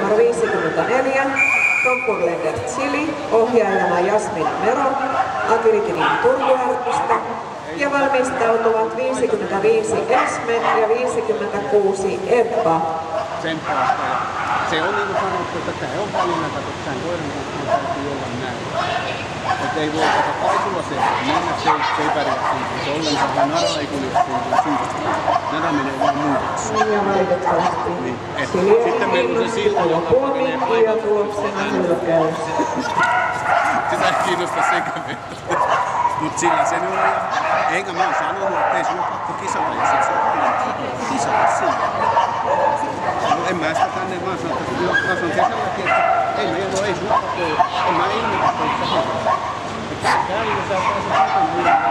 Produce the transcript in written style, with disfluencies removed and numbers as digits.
numero 54, Konkurlender Chili, ohjaajana Jasmina Mero, Agritinin Turkuharjusta ja valmistautuvat 55 Esme ja 56 Ebba. Se on niin kuin sanottu, että tämä on valinnan katsotaan koiran kanssa täytyy olla näin. Että ei voi kato paisulla se, mennä se ei pärjää siitä ollenkaan, vaan nara ei kulje siitä. Nara menee vaan muuteksi. Niin ja valitettavasti. Niin. Sitten meillä on se silta, joka pakenee aivan. Ja tuloksena hylkäys. Sitä ei kiinnosta sekään vettä. Mut sillä se nyt on. Enkä mä oon sanonut, että ei sulla pakko kisata, ja sit se on kisata sillä. En mä sitä tänne vaan sano, että mä sanon kesälläkin, että ei meidän ole, ei sulla pakko, en mä ilmetä, että sä haluat. Täällä sä pääset